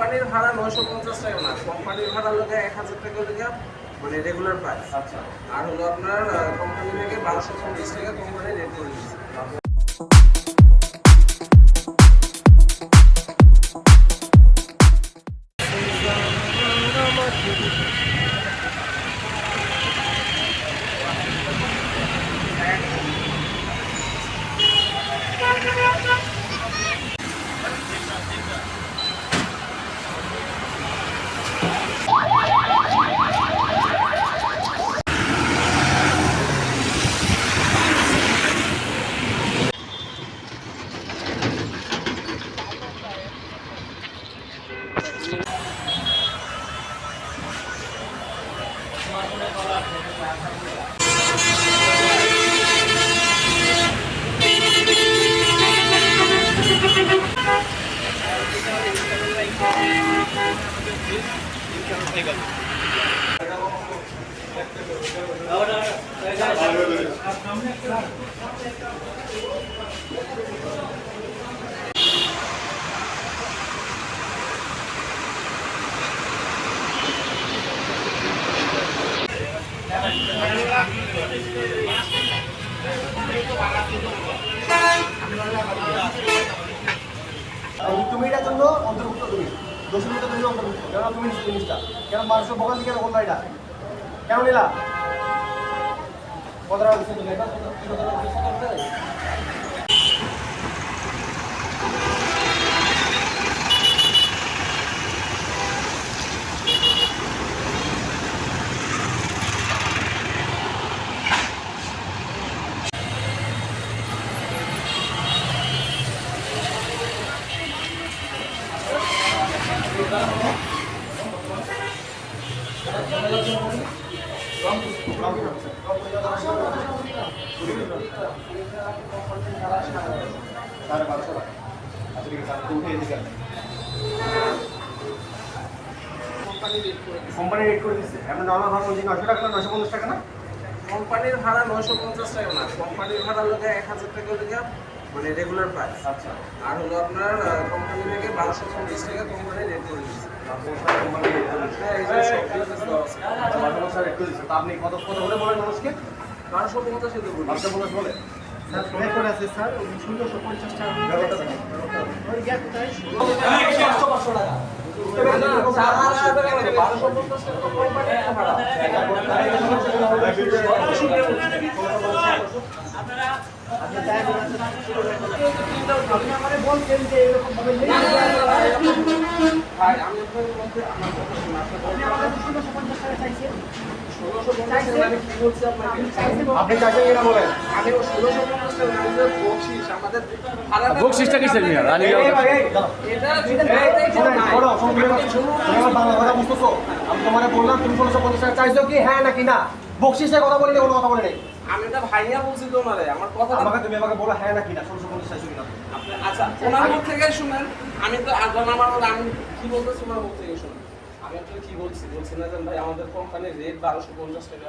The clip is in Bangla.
কোম্পানির ভাড়া 950 টাকা না, কোম্পানির ভাড়া হলো 1000 টাকা লেগে মানে রেগুলার প্রাইস। আচ্ছা, আর হলো আপনার কোম্পানি থেকে 1250 টাকা কোম্পানি রেট করে দিচ্ছে। তুমি এটার জন্য অন্তর্ভুক্ত, তুমি দোষীভূত, তুমি অন্তর্ভুক্ত। কেন তুমি জিনিসটা কেন মানুষের বগাল থেকে বলবা এটা কেন নিলা? কতটা কোম্পানি রেট করে দিচ্ছে। এমন নর্মাল ভাড়া 900 টাকা না 950 টাকা না? কোম্পানির ভাড়া 950 টাকা না, কোম্পানির ভাড়া হলো 1000 টাকা লেগে মানে রেগুলার প্রাইস। আচ্ছা, আর হলো আপনার কোম্পানি থেকে 1250 টাকা কোম্পানি রেট করে দিচ্ছে। কোম্পানি রেট করে দিচ্ছে। হ্যাঁ, এই যে সব ডিটেইলস দেওয়া আছে। আচ্ছা, 1250 রেট করে দিচ্ছে। তা আপনি কত কত হলে বলেন মানুষকে? 1250 এ দেবো। 1250 বলে স্যার ব্রেক করে আছে স্যার 1650 টাকা ওই গ্যাপটাই 500 টাকা। বলছেন যে এরকম ভাবে ভাই আমি আপনাদের মধ্যে আমার কথা শুনুন, আপনি আমাদের 1650 টাকা চাইছেন। 1650 আমি কি বলছি আপনাকে? আপনি চাইছেন কিনা বলেন? আমি 1650 টাকা আমাদের বকশিশ, আমাদের ভাড়াটা বকশিসটা কিসের মিয়া? রানী এই ভাই, এই দাও। এটা বাংলা কথা বুঝতেছো? আমি তোমারে বললাম তুমি 1650 টাকা চাইছো কি হ্যাঁ নাকি না? বকশিসের কথা বলে কোনো কথা বলে নেই। আমি এটা ভাইয়া বলছি তো না রে, আমার কথা তুমি আমাকে বলো হ্যাঁ নাকি না 1650 চাইছো কিনা? আচ্ছা ওনার মুখ থেকে শুনেন। আমি তো আগে আমার আমি কি বলতেছি ওনার মুখ থেকে শুনেন। আমি আপনাকে কি বলছি না যে ভাই আমাদের কোম্পানির রেট 1250 টাকা।